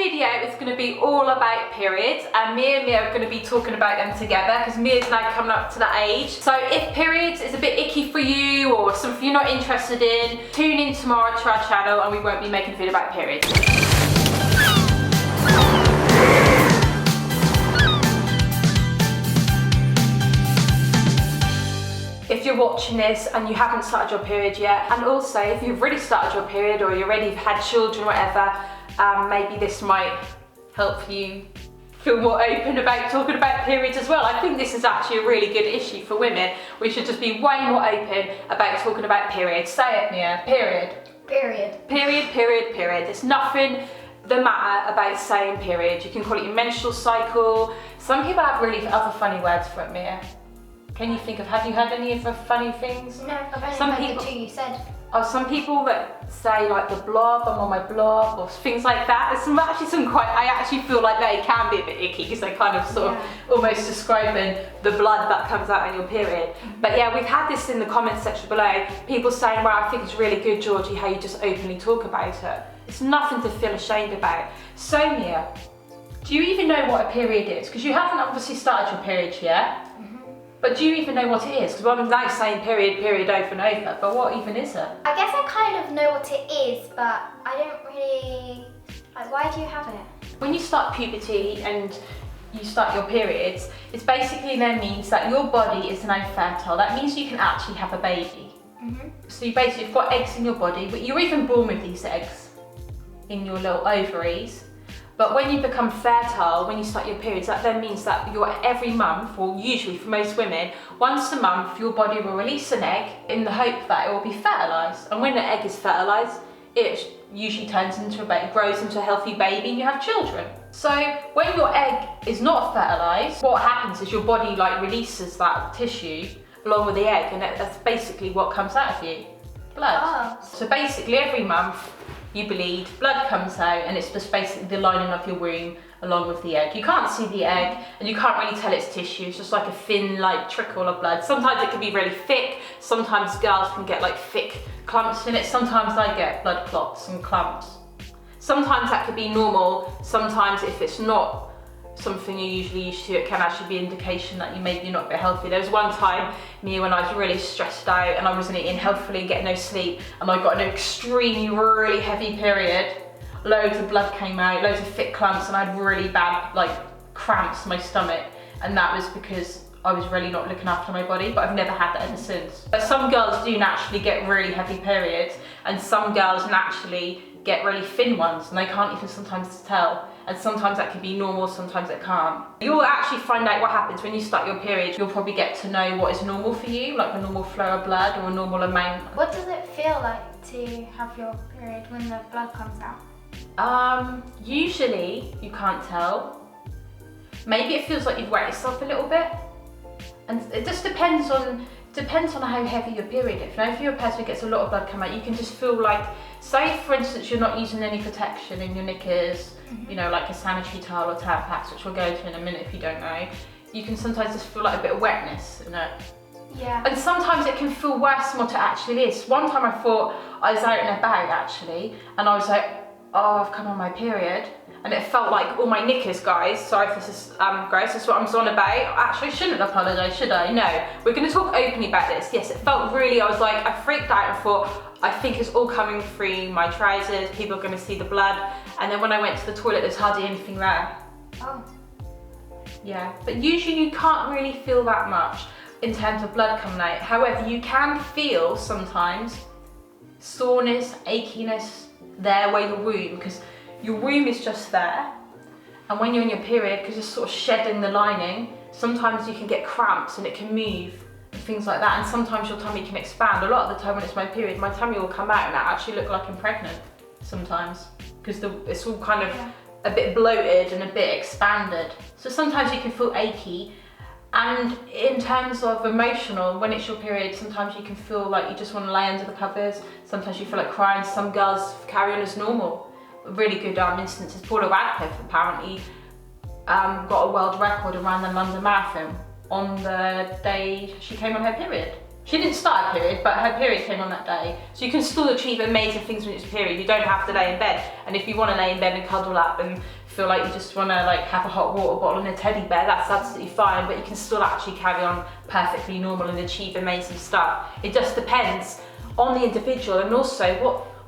video is going to be all about periods, and me and Mia are going to be talking about them together because Mia's now coming up to that age. So if periods is a bit icky for you or something you're not interested in, tune in tomorrow to our channel and we won't be making a video about periods. If you're watching this and you haven't started your period yet, and also if you've already started your period or you already had children, whatever, maybe this might help you feel more open about talking about periods as well. I think this is actually a really good issue for women. We should just be way more open about talking about periods. Say it, Mia. Period. Period. Period, period, period. There's nothing the matter about saying period. You can call it your menstrual cycle. Some people have really other funny words for it, Mia. Can you think of, have you heard any of the funny things? No, I've only heard the two you said. Oh, some people that say like the blob, I'm on my blob, or things like that. There's I actually feel like they can be a bit icky because they kind of sort of almost describing the blood that comes out on your period. But yeah, we've had this in the comments section below. People saying, well, I think it's really good, Georgie, how you just openly talk about it. It's nothing to feel ashamed about. So Mia, do you even know what a period is? Because you haven't obviously started your period yet. But do you even know what it is? Because I'm now saying period, period over and over, but what even is it? I guess I kind of know what it is, but I don't really, like, why do you have it? When you start puberty and you start your periods, it basically then means that your body is now fertile. That means you can actually have a baby. So you basically have got eggs in your body, but you're even born with these eggs in your little ovaries. But when you become fertile, when you start your periods, that then means that you're every month, or usually for most women, once a month your body will release an egg in the hope that it will be fertilised. And when the egg is fertilised, it usually turns into a baby, grows into a healthy baby, and you have children. So when your egg is not fertilised, what happens is your body like releases that tissue along with the egg, and that's basically what comes out of you, blood. Oh. So basically every month you bleed, blood comes out, and it's just basically the lining of your womb along with the egg. You can't see the egg and you can't really tell it's tissue. It's just like a thin like trickle of blood. Sometimes it can be really thick. Sometimes girls can get like thick clumps in it. Sometimes I get blood clots and clumps. Sometimes that could be normal. Sometimes if it's not something you're usually used to, it can actually be an indication that you maybe not a bit healthy. There was one time, Mia, when I was really stressed out and I wasn't eating healthily and getting no sleep, and I got an extremely, really heavy period. Loads of blood came out, loads of thick clumps, and I had really bad like cramps in my stomach, and that was because I was really not looking after my body, but I've never had that ever since. But some girls do naturally get really heavy periods, and some girls naturally get really thin ones, and they can't even sometimes tell. And sometimes that can be normal, sometimes it can't. You'll actually find out what happens when you start your period. You'll probably get to know what is normal for you, like a normal flow of blood or a normal amount. What does it feel like to have your period when the blood comes out? Usually you can't tell. Maybe it feels like you've wet yourself a little bit. And it just depends on how heavy your period is. Now, if you're a person who gets a lot of blood come out, you can just feel like, say for instance, you're not using any protection in your knickers, you know, like a sanitary towel or Tampax, which we'll go to in a minute if you don't know. You can sometimes just feel like a bit of wetness in it. Yeah. And sometimes it can feel worse than what it actually is. One time I thought I was out and about actually, and I was like, oh, I've come on my period. And it felt like all my knickers, guys, sorry if this is gross, this is what I'm on about. Actually, I shouldn't apologise, should I? No, we're going to talk openly about this. Yes, it felt really, I was like, I freaked out and thought, I think it's all coming through my trousers, people are going to see the blood. And then when I went to the toilet, there's hardly anything there. Oh. Yeah, but usually you can't really feel that much in terms of blood coming out. However, you can feel sometimes soreness, achiness there where your womb, because your womb is just there, and when you're in your period, because you're sort of shedding the lining, sometimes you can get cramps and it can move and things like that, and sometimes your tummy can expand. A lot of the time when it's my period, my tummy will come out and I actually look like I'm pregnant sometimes, because it's all kind of a bit bloated and a bit expanded. So sometimes you can feel achy. And in terms of emotional, when it's your period, sometimes you can feel like you just want to lay under the covers. Sometimes you feel like crying. Some girls carry on as normal. A really good instance is Paula Radcliffe apparently got a world record around the London Marathon on the day she came on her period. She didn't start a period, but her period came on that day. So you can still achieve amazing things when it's a period. You don't have to lay in bed. And if you want to lay in bed and cuddle up and feel like you just want to like have a hot water bottle and a teddy bear, that's absolutely fine. But you can still actually carry on perfectly normal and achieve amazing stuff. It just depends on the individual and also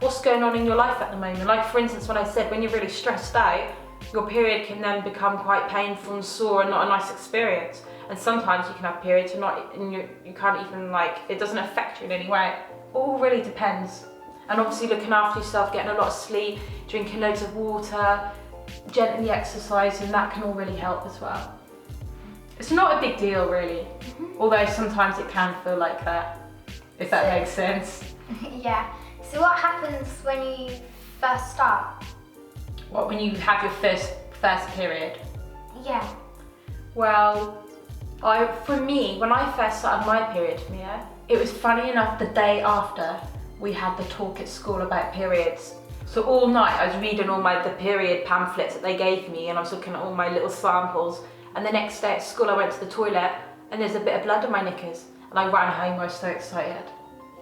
what's going on in your life at the moment. Like for instance, when I said when you're really stressed out, your period can then become quite painful and sore and not a nice experience. And sometimes you can have periods and you can't even like, it doesn't affect you in any way. It all really depends. And obviously looking after yourself, getting a lot of sleep, drinking loads of water, gently exercising, that can all really help as well. It's not a big deal really, although sometimes it can feel like that, if that makes sense. Yeah. So what happens when you first start? What, when you have your first period? Yeah. Well, for me, when I first started my period, Mia, it was funny enough the day after we had the talk at school about periods. So all night I was reading all the period pamphlets that they gave me and I was looking at all my little samples. And the next day at school I went to the toilet and there's a bit of blood on my knickers. And I ran home, I was so excited.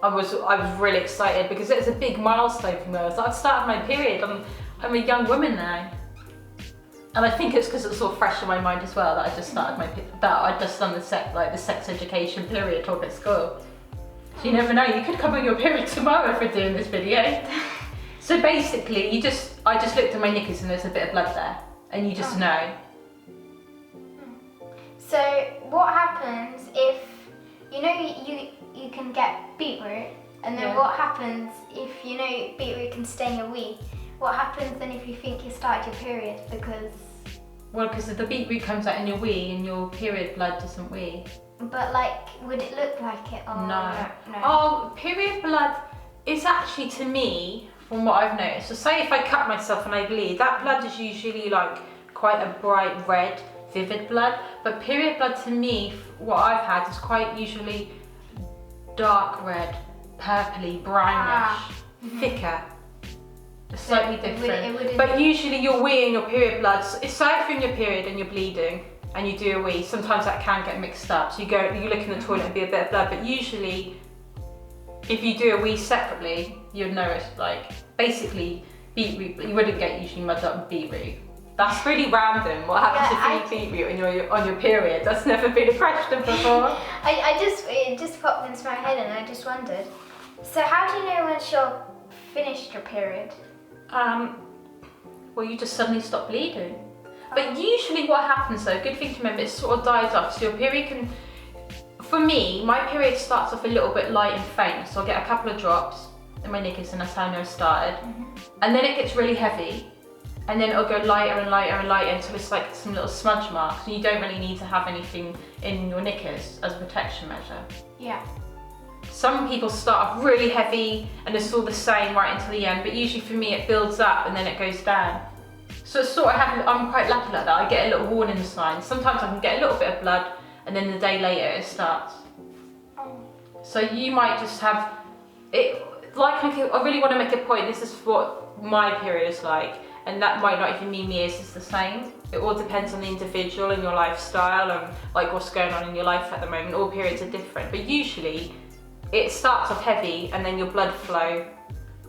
I was really excited because it was a big milestone for me. I was like, I've started my period, I'm a young woman now. And I think it's because it's sort of fresh in my mind as well that I just started I'd just done the sex education period talk at school. So you never know, you could come on your period tomorrow for doing this video. So basically, I just looked at my knickers and there's a bit of blood there, and you just know. So what happens if, you can get beetroot, and then what happens if beetroot can stain your wee? What happens then if you think you started your period? Because the beetroot comes out in your wee and your period blood doesn't wee. But would it look like it? Or No. No. Oh, period blood is actually, to me, from what I've noticed, so say if I cut myself and I bleed, that blood is usually like quite a bright red, vivid blood. But period blood to me, what I've had is quite usually dark red, purpley, brownish, thicker. Slightly different. But usually your wee and your period blood, say if you're in your period and you're bleeding and you do a wee, sometimes that can get mixed up. So you look in the toilet and be a bit of blood, but usually if you do a wee separately, you'd know it's like, basically beetroot, you wouldn't get usually muddled up with beetroot. That's really random. What happens if you eat beetroot on your period? That's never been a question before. It just popped into my head and I just wondered. So how do you know once you're finished your period? Well, you just suddenly stop bleeding. But usually what happens though, good thing to remember, it sort of dies off. So your period can, for me, my period starts off a little bit light and faint. So I'll get a couple of drops in my knickers and that's how I know I started. And then it gets really heavy. And then it'll go lighter and lighter and lighter until it's like some little smudge marks. And you don't really need to have anything in your knickers as a protection measure. Yeah. Some people start off really heavy and it's all the same right until the end, but usually for me it builds up and then it goes down. So it's sort of I'm quite lucky like that. I get a little warning sign. Sometimes I can get a little bit of blood and then the day later it starts. So you might just have it, I really want to make a point, this is what my period is like, and that might not even mean yours is the same. It all depends on the individual and your lifestyle and like what's going on in your life at the moment. All periods are different, but usually it starts off heavy and then your blood flow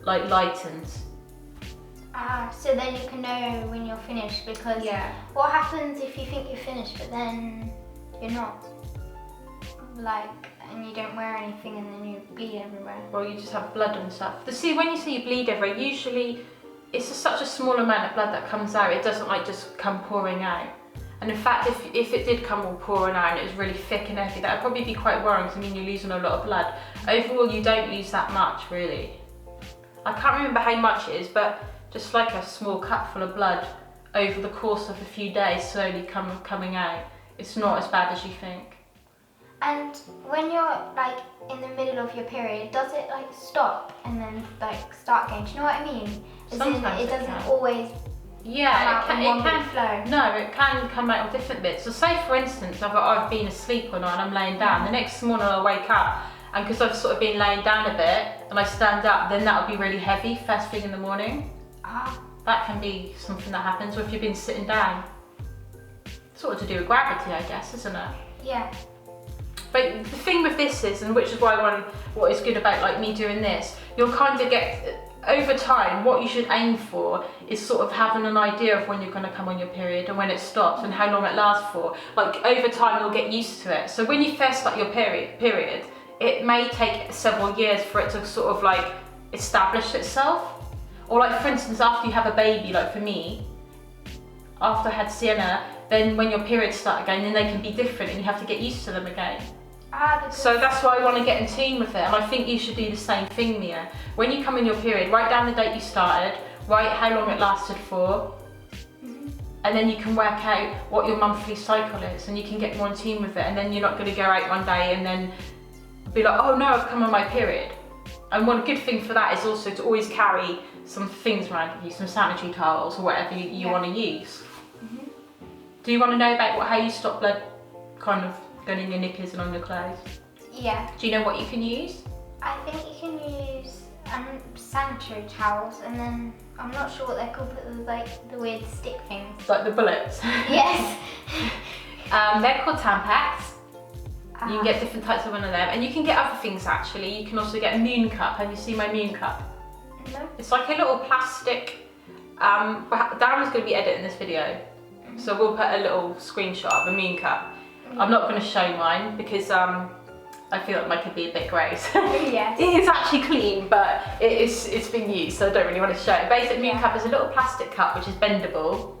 like lightens. So then you can know when you're finished, because what happens if you think you're finished but then you're not? And you don't wear anything and then you bleed everywhere. Well, you just have blood and stuff. See, when you say you bleed everywhere, usually it's such a small amount of blood that comes out, it doesn't just come pouring out. And in fact, if it did come all pouring out and it was really thick and heavy, that would probably be quite worrying because you're losing a lot of blood. Overall, you don't lose that much, really. I can't remember how much it is, but just like a small cupful of blood over the course of a few days slowly coming out. It's not as bad as you think. And when you're in the middle of your period, does it stop and then start again? Do you know what I mean? Sometimes it doesn't always. Yeah, it can flow. No, it can come out of different bits. So say for instance, I've been asleep all night and I'm laying down. The next morning I'll wake up and because I've sort of been laying down a bit and I stand up, then that'll be really heavy first thing in the morning. That can be something that happens, or if you've been sitting down. Sort of to do with gravity, I guess, isn't it? Yeah. But the thing with this is, and which is why what is good about like me doing this, you'll kind of get, over time, what you should aim for is sort of having an idea of when you're going to come on your period and when it stops and how long it lasts for. Like over time you'll get used to it. So when you first start your period, it may take several years for it to sort of like establish itself. Or like for instance, after you have a baby, like for me, after I had Sienna, then when your periods start again, then they can be different and you have to get used to them again. So that's why I want to get in tune with it, and I think you should do the same thing, Mia. When you come in your period, write down the date you started, write how long it lasted for, and then you can work out what your monthly cycle is, and you can get more in tune with it, and then you're not going to go out one day and then be like, oh no, I've come on my period. And one good thing for that is also to always carry some things around with you, some sanitary towels or whatever you want to use. Do you want to know about how you stop blood kind of going in your knickers and on your clothes? Yeah. Do you know what you can use? I think you can use sanitary towels, and then I'm not sure what they're called, but they're like the weird stick things. Like the bullets? Yes. They're called Tampax. You can get different types of one of them, and you can get other things actually. You can also get a moon cup. Have you seen my moon cup? No. It's like a little plastic. Darren's going to be editing this video, so we'll put a little screenshot of a moon cup. I'm not going to show mine because I feel like mine could be a bit gross. Yes. It's actually clean, but it's been used, so I don't really want to show it. Basic moon cup is a little plastic cup which is bendable,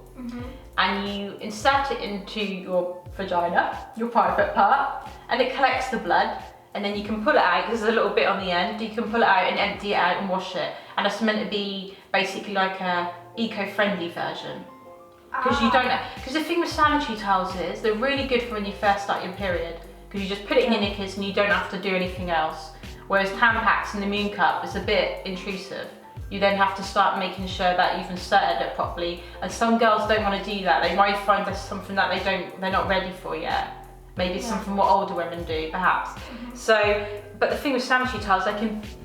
and you insert it into your vagina, your private part, and it collects the blood, and then you can pull it out because there's a little bit on the end. You can pull it out and empty it out and wash it, and it's meant to be basically like a eco-friendly version. Because you don't know, because the thing with sanitary towels is they're really good for when you first start your period, because you just put it in your knickers and you don't have to do anything else. Whereas Tampax and the moon cup is a bit intrusive. You then have to start making sure that you've inserted it properly, and some girls don't want to do that. They might find that's something that they're not ready for yet. Maybe it's something what older women do, perhaps. So, but the thing with sanitary towels,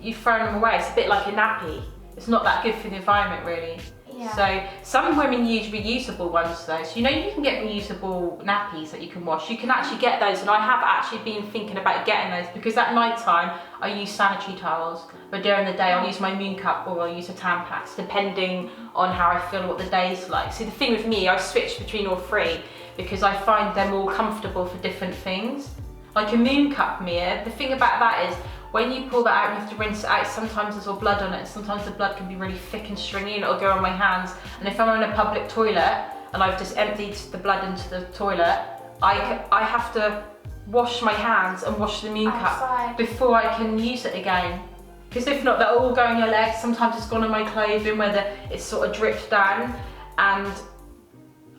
you throw them away. It's a bit like a nappy. It's not that good for the environment, really. Yeah. So some women use reusable ones though. So you know you can get reusable nappies that you can wash. You can actually get those, and I have actually been thinking about getting those because at night time I use sanitary towels, but during the day I'll use my moon cup or I'll use a Tampax depending on how I feel, what the day's like. So the thing with me, I switch between all three because I find them all comfortable for different things. Like a moon cup, Mia, the thing about that is when you pull that out, you have to rinse it out. Sometimes there's all blood on it, and sometimes the blood can be really thick and stringy and it'll go on my hands. And if I'm in a public toilet and I've just emptied the blood into the toilet, I have to wash my hands and wash the moon cup before I can use it again. Because if not, they'll all go on your legs. Sometimes it's gone on my clothing where it's sort of dripped down, and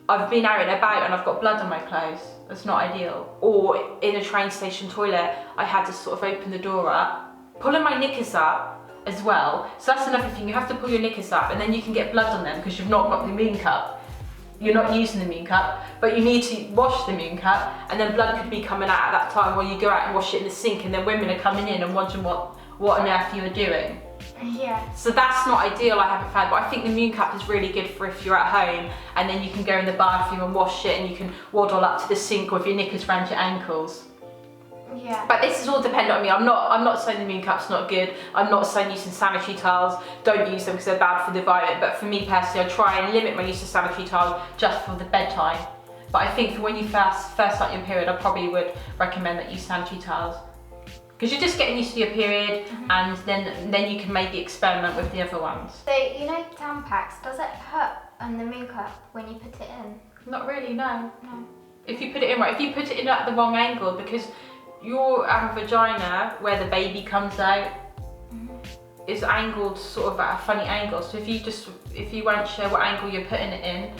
I've been out and about and I've got blood on my clothes. That's not ideal. Or in a train station toilet, I had to sort of open the door up, pulling my knickers up as well. So that's another thing, you have to pull your knickers up and then you can get blood on them because you've not got the moon cup. You're not using the moon cup, but you need to wash the moon cup, and then blood could be coming out at that time while you go out and wash it in the sink, and then women are coming in and wondering what on earth you were doing. Yeah. So that's not ideal, I haven't found, but I think the moon cup is really good for if you're at home and then you can go in the bathroom and wash it, and you can waddle up to the sink with your knickers around your ankles. Yeah. But this is all dependent on me. I'm not saying the moon cup's not good. I'm not saying using sanitary towels. Don't use them because they're bad for the environment. But for me personally, I try and limit my use of sanitary towels just for the bedtime. But I think for when you first start your period, I probably would recommend that you use sanitary towels. Because you're just getting used to your period, and then you can maybe experiment with the other ones. So, you know Tampax, does it hurt on the moon cup when you put it in? Not really, no. No. If you put it in right, if you put it in at the wrong angle, because your vagina, where the baby comes out, is angled sort of at a funny angle. So if you won't share what angle you're putting it in,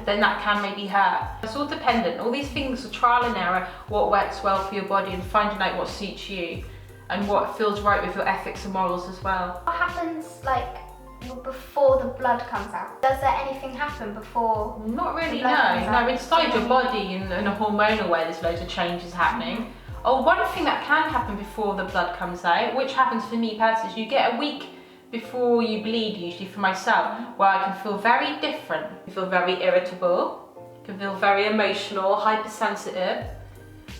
then that can maybe hurt. It's all dependent. All these things are trial and error, what works well for your body and finding out what suits you and what feels right with your ethics and morals as well. What happens like before the blood comes out? Does there anything happen before? Not really, no. Inside your body in a hormonal way there's loads of changes happening. Oh, one thing that can happen before the blood comes out, which happens for me personally, is you get a week before you bleed, usually for myself, where I can feel very different. I feel very irritable, can feel very emotional, hypersensitive,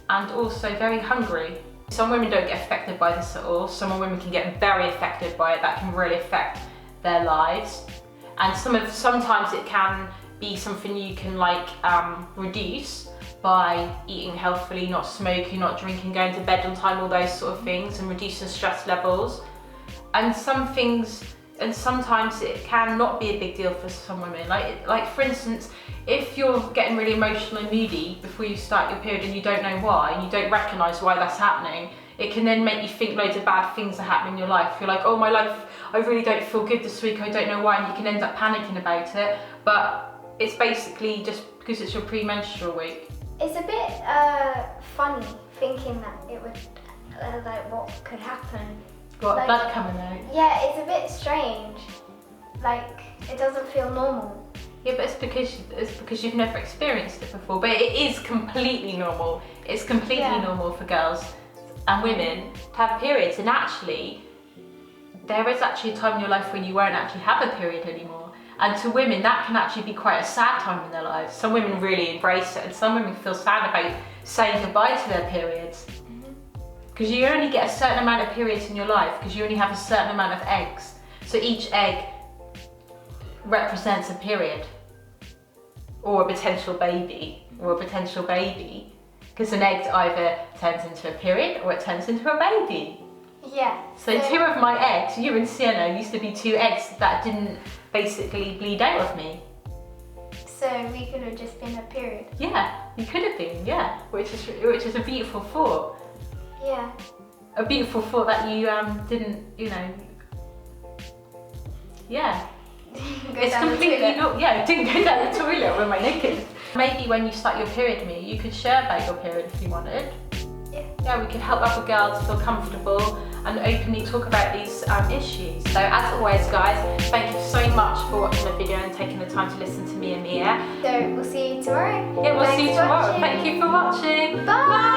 and also very hungry. Some women don't get affected by this at all. Some women can get very affected by it. That can really affect their lives. And sometimes it can be something you can like reduce by eating healthily, not smoking, not drinking, going to bed on time, all those sort of things, and reducing stress levels. And sometimes it can not be a big deal for some women. Like for instance, if you're getting really emotional and moody before you start your period and you don't know why, and you don't recognise why that's happening, it can then make you think loads of bad things are happening in your life. You're like, oh, my life, I really don't feel good this week, I don't know why, and you can end up panicking about it. But it's basically just because it's your premenstrual week. It's a bit funny thinking that it would, like, what could happen. Got like, blood coming out. Yeah, it's a bit strange. Like, it doesn't feel normal. Yeah, but it's because you've never experienced it before. But it is completely normal. It's completely normal for girls and women to have periods. And actually, there is actually a time in your life when you won't actually have a period anymore. And to women, that can actually be quite a sad time in their lives. Some women really embrace it, and some women feel sad about saying goodbye to their periods. Because you only get a certain amount of periods in your life, because you only have a certain amount of eggs. So each egg represents a period, or a potential baby, because an egg either turns into a period or it turns into a baby. Yeah. So 2 of my eggs, you and Sienna, used to be 2 eggs that didn't basically bleed out of me. So we could have just been a period. Yeah, you could have been, yeah, which is a beautiful thought. Yeah. A beautiful thought that you didn't, yeah. It's completely not, yeah, didn't go down the toilet when my naked. Maybe when you start your period with me, you could share about your period if you wanted. Yeah. Yeah, we could help other girls feel comfortable and openly talk about these issues. So as always, guys, thank you so much for watching the video and taking the time to listen to me and Mia. So we'll see you tomorrow. Yeah, we'll Thanks see you for tomorrow. watching. Thank you for watching. Bye.